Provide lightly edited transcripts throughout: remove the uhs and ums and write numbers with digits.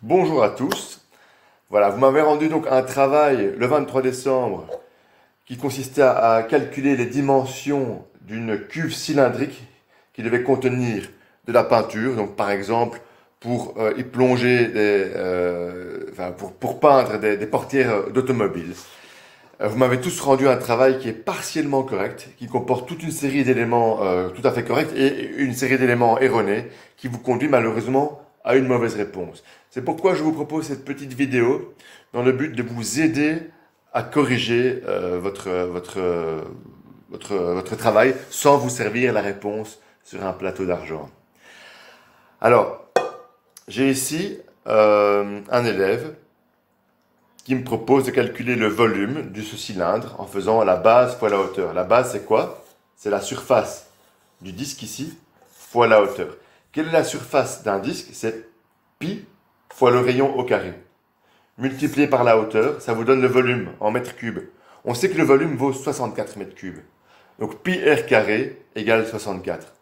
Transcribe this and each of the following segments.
Bonjour à tous. Voilà, vous m'avez rendu donc un travail le 23 décembre qui consistait à calculer les dimensions d'une cuve cylindrique qui devait contenir de la peinture. Donc par exemple pour y plonger pour peindre des portières d'automobile. Vous m'avez tous rendu un travail qui est partiellement correct, qui comporte toute une série d'éléments tout à fait corrects et une série d'éléments erronés qui vous conduit malheureusement à une mauvaise réponse. C'est pourquoi je vous propose cette petite vidéo dans le but de vous aider à corriger votre travail sans vous servir la réponse sur un plateau d'argent. Alors, j'ai ici un élève qui me propose de calculer le volume de ce cylindre en faisant la base fois la hauteur. La base, c'est quoi? C'est la surface du disque ici fois la hauteur. Quelle est la surface d'un disque? C'est pi fois le rayon au carré. Multiplié par la hauteur, ça vous donne le volume en mètres cubes. On sait que le volume vaut 64 mètres cubes. Donc pi r carré égale 64.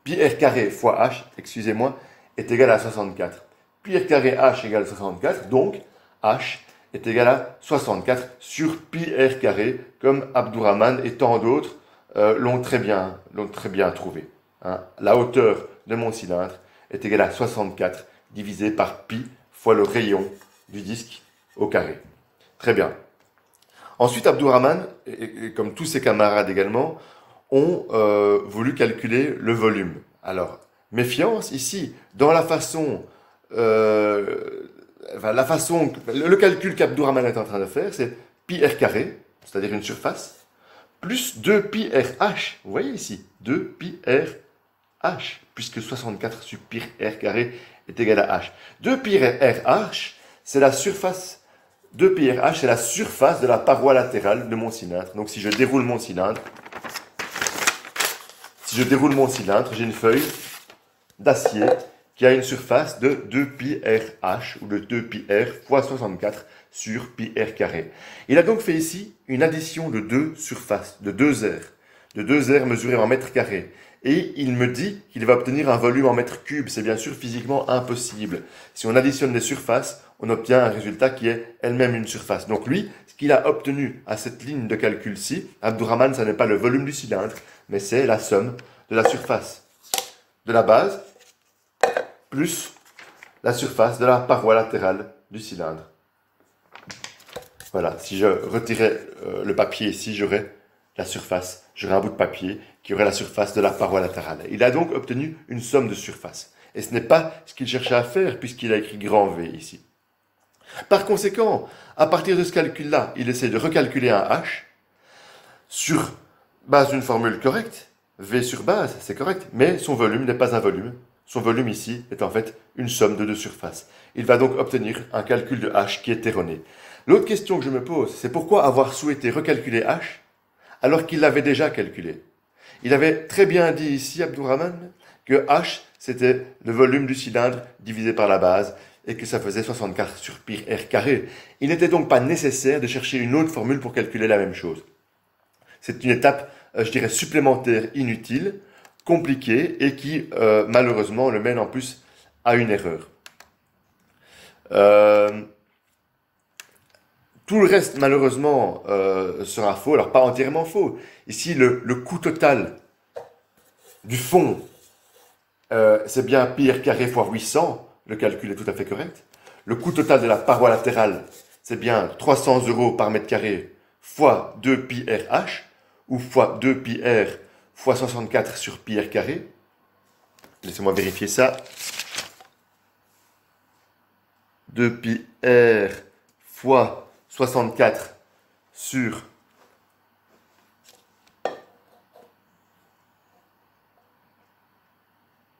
Pi r carré fois h, excusez-moi, est égal à 64. Pi r carré h égale 64, donc h est égal à 64 sur pi r carré, comme Abdourahmane et tant d'autres l'ont très bien trouvé. Hein. La hauteur de mon cylindre est égale à 64 divisé par pi fois le rayon du disque au carré. Très bien. Ensuite, Abdourahmane, et comme tous ses camarades également, ont voulu calculer le volume. Alors, méfiance, ici, dans le calcul qu'Abdourahmane est en train de faire, c'est pi r carré, c'est-à-dire une surface, plus 2 pi r h. Vous voyez ici, 2 pi r h, puisque 64 sur pi r carré est égal à h. 2 pi r h, c'est la surface. 2 pi r h, c'est la surface de la paroi latérale de mon cylindre. Donc si je déroule mon cylindre, j'ai une feuille d'acier qui a une surface de 2 pi r h, ou de 2 pi r fois 64 sur pi r carré. Il a donc fait ici une addition de deux surfaces, de deux aires mesurées en mètres carrés. Et il me dit qu'il va obtenir un volume en mètres cubes. C'est bien sûr physiquement impossible. Si on additionne les surfaces, on obtient un résultat qui est elle-même une surface. Donc lui, ce qu'il a obtenu à cette ligne de calcul-ci, Abdourahmane, ce n'est pas le volume du cylindre, mais c'est la somme de la surface de la base plus la surface de la paroi latérale du cylindre. Voilà, si je retirais le papier ici, j'aurais la surface, j'aurais un bout de papier qui aurait la surface de la paroi latérale. Il a donc obtenu une somme de surface. Et ce n'est pas ce qu'il cherchait à faire puisqu'il a écrit grand V ici. Par conséquent, à partir de ce calcul-là, il essaie de recalculer un H sur base d'une formule correcte. V sur base, c'est correct, mais son volume n'est pas un volume. Son volume ici est en fait une somme de deux surfaces. Il va donc obtenir un calcul de H qui est erroné. L'autre question que je me pose, c'est pourquoi avoir souhaité recalculer H alors qu'il l'avait déjà calculé. Il avait très bien dit ici, Abdourahmane, que H, c'était le volume du cylindre divisé par la base, et que ça faisait 64 sur pi r carré. Il n'était donc pas nécessaire de chercher une autre formule pour calculer la même chose. C'est une étape, je dirais, supplémentaire inutile, compliquée, et qui, malheureusement, le mène en plus à une erreur. Tout le reste, malheureusement, sera faux. Alors, pas entièrement faux. Ici, le coût total du fond, c'est bien pi r carré fois 800. Le calcul est tout à fait correct. Le coût total de la paroi latérale, c'est bien 300 € par mètre carré fois 2 pi r h, ou fois 2 pi r fois 64 sur pi r carré. Laissez-moi vérifier ça. 2 pi r fois 64 sur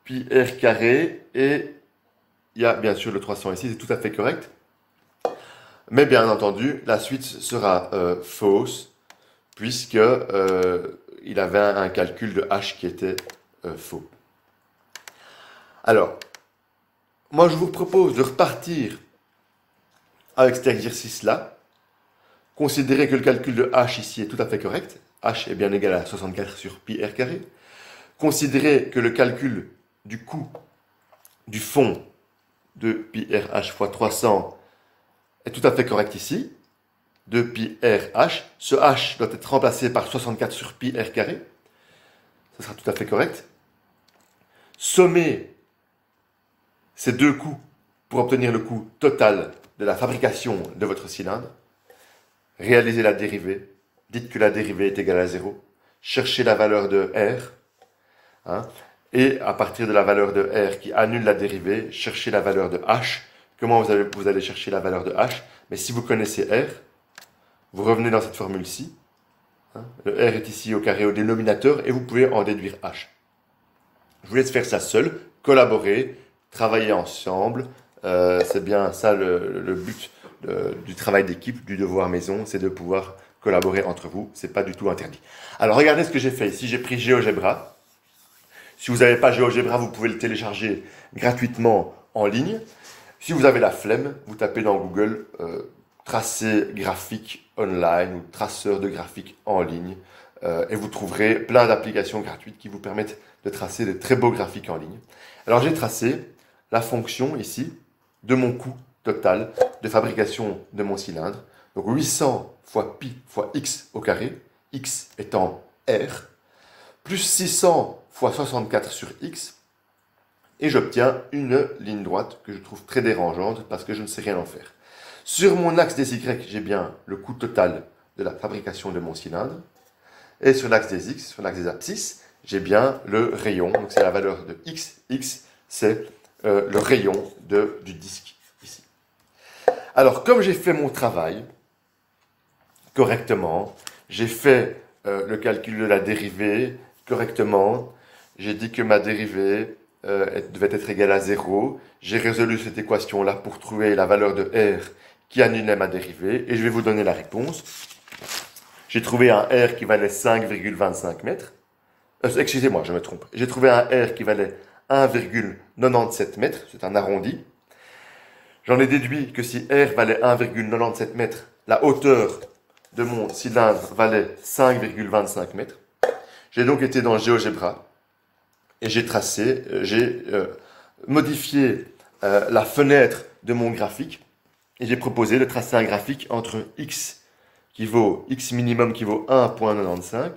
pi r carré, et il y a bien sûr le 300 ici, c'est tout à fait correct. Mais bien entendu, la suite sera fausse, puisque il avait un calcul de h qui était faux. Alors, moi je vous propose de repartir avec cet exercice-là. Considérez que le calcul de h ici est tout à fait correct. H est bien égal à 64 sur pi r carré. Considérez que le calcul du coût du fond 2pi RH fois 300 est tout à fait correct ici. 2pi RH. Ce H doit être remplacé par 64 sur pi R carré. Ce sera tout à fait correct. Sommer ces deux coûts pour obtenir le coût total de la fabrication de votre cylindre. Réalisez la dérivée. Dites que la dérivée est égale à 0. Cherchez la valeur de R. Hein, et à partir de la valeur de R qui annule la dérivée, cherchez la valeur de H. Comment vous allez chercher la valeur de H? Mais si vous connaissez R, vous revenez dans cette formule-ci. Hein, le R est ici au carré au dénominateur et vous pouvez en déduire H. Je vous laisse faire ça seul, collaborer, travailler ensemble. C'est bien ça le but du travail d'équipe, du devoir maison, c'est de pouvoir collaborer entre vous. C'est pas du tout interdit. Alors regardez ce que j'ai fait ici. J'ai pris GeoGebra. Si vous n'avez pas GeoGebra, vous pouvez le télécharger gratuitement en ligne. Si vous avez la flemme, vous tapez dans Google tracé graphique online ou traceur de graphique en ligne et vous trouverez plein d'applications gratuites qui vous permettent de tracer de très beaux graphiques en ligne. Alors j'ai tracé la fonction ici de mon coût total de fabrication de mon cylindre. Donc 800 fois pi fois x au carré, x étant R, plus 600 fois 64 sur x, et j'obtiens une ligne droite que je trouve très dérangeante parce que je ne sais rien en faire. Sur mon axe des y, j'ai bien le coût total de la fabrication de mon cylindre, et sur l'axe des x, sur l'axe des abscisses, j'ai bien le rayon, donc c'est la valeur de x, x c'est le rayon du disque ici. Alors comme j'ai fait mon travail correctement, j'ai fait le calcul de la dérivée correctement, j'ai dit que ma dérivée devait être égale à 0. J'ai résolu cette équation-là pour trouver la valeur de R qui annulait ma dérivée. Et je vais vous donner la réponse. J'ai trouvé un R qui valait 5,25 mètres. Excusez-moi, je me trompe. J'ai trouvé un R qui valait 1,97 mètres. C'est un arrondi. J'en ai déduit que si R valait 1,97 mètres, la hauteur de mon cylindre valait 5,25 mètres. J'ai donc été dans GeoGebra. Et j'ai tracé, j'ai modifié la fenêtre de mon graphique et j'ai proposé de tracer un graphique entre x minimum qui vaut 1,95,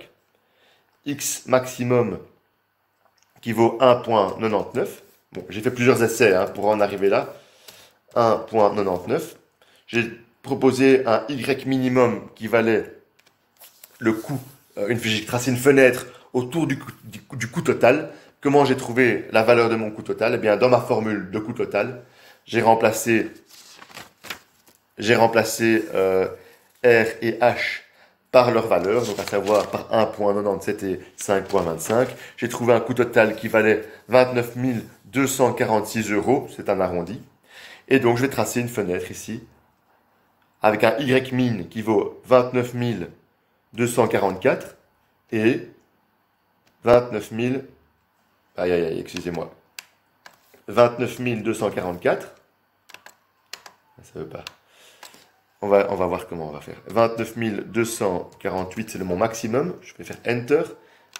x maximum qui vaut 1,99. Bon, j'ai fait plusieurs essais pour en arriver là. 1,99. J'ai proposé un y minimum qui valait le coût, j'ai tracé une fenêtre autour du coût total. Comment j'ai trouvé la valeur de mon coût total? Eh bien, dans ma formule de coût total, j'ai remplacé R et H par leur valeur, donc à savoir par 1,97 et 5,25. J'ai trouvé un coût total qui valait 29 246 €, c'est un arrondi. Et donc, je vais tracer une fenêtre ici, avec un Y min qui vaut 29 244 et 29 000... excusez-moi. 29 244. Ça veut pas. On va voir comment on va faire. 29 248, c'est mon maximum. Je vais faire Enter.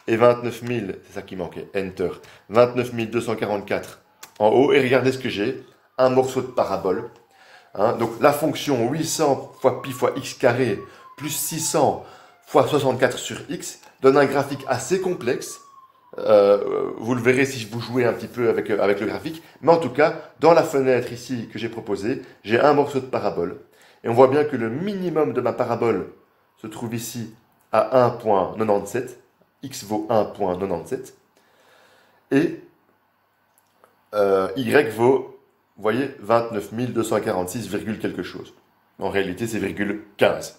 Et 29 000, c'est ça qui manquait. Enter. 29 244 en haut. Et regardez ce que j'ai. Un morceau de parabole. Donc la fonction 800 fois pi fois x carré plus 600 fois 64 sur x donne un graphique assez complexe. Vous le verrez si vous jouez un petit peu avec le graphique. Mais en tout cas, dans la fenêtre ici que j'ai proposée, j'ai un morceau de parabole. Et on voit bien que le minimum de ma parabole se trouve ici à 1,97. X vaut 1,97. Et Y vaut, vous voyez, 29 246, quelque chose. En réalité, c'est virgule 15.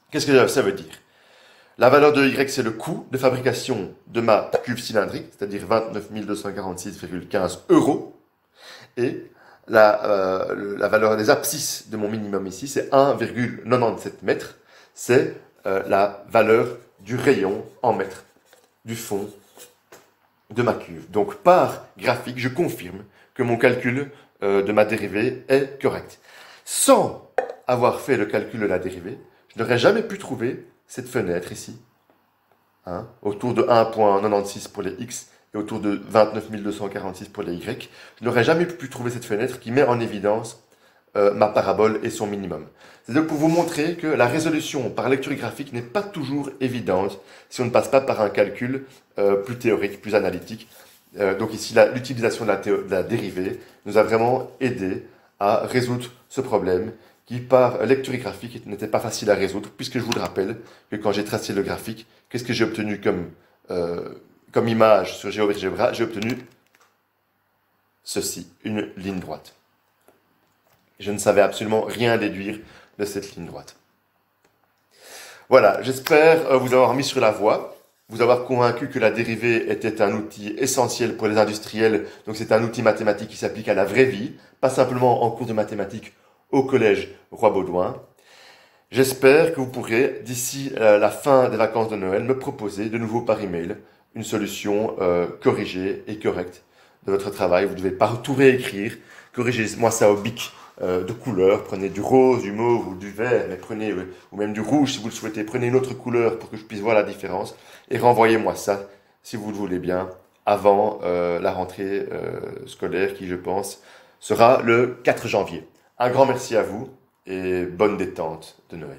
Qu'est-ce que ça veut dire? La valeur de Y, c'est le coût de fabrication de ma cuve cylindrique, c'est-à-dire 29 246,15 €. Et la valeur des abscisses de mon minimum ici, c'est 1,97 mètres. C'est la valeur du rayon en mètres du fond de ma cuve. Donc, par graphique, je confirme que mon calcul de ma dérivée est correct. Sans avoir fait le calcul de la dérivée, je n'aurais jamais pu trouver cette fenêtre ici, autour de 1,96 pour les x et autour de 29 246 pour les Y, je n'aurais jamais pu trouver cette fenêtre qui met en évidence ma parabole et son minimum. C'est donc pour vous montrer que la résolution par lecture graphique n'est pas toujours évidente si on ne passe pas par un calcul plus théorique, plus analytique. Donc ici, l'utilisation de la dérivée nous a vraiment aidé à résoudre ce problème qui, par lecture graphique, n'était pas facile à résoudre, puisque je vous le rappelle que quand j'ai tracé le graphique, qu'est-ce que j'ai obtenu comme image sur GeoGebra? J'ai obtenu ceci, une ligne droite. Je ne savais absolument rien déduire de cette ligne droite. Voilà, j'espère vous avoir mis sur la voie, vous avoir convaincu que la dérivée était un outil essentiel pour les industriels. Donc c'est un outil mathématique qui s'applique à la vraie vie, pas simplement en cours de mathématiques au collège Roi-Baudouin. J'espère que vous pourrez, d'ici la fin des vacances de Noël, me proposer de nouveau par email une solution corrigée et correcte de votre travail. Vous ne devez pas tout réécrire. Corrigez-moi ça au bic de couleur. Prenez du rose, du mauve ou du vert, mais prenez, ou même du rouge si vous le souhaitez. Prenez une autre couleur pour que je puisse voir la différence. Et renvoyez-moi ça, si vous le voulez bien, avant la rentrée scolaire qui, je pense, sera le 4 janvier. Un grand merci à vous et bonne détente de Noël.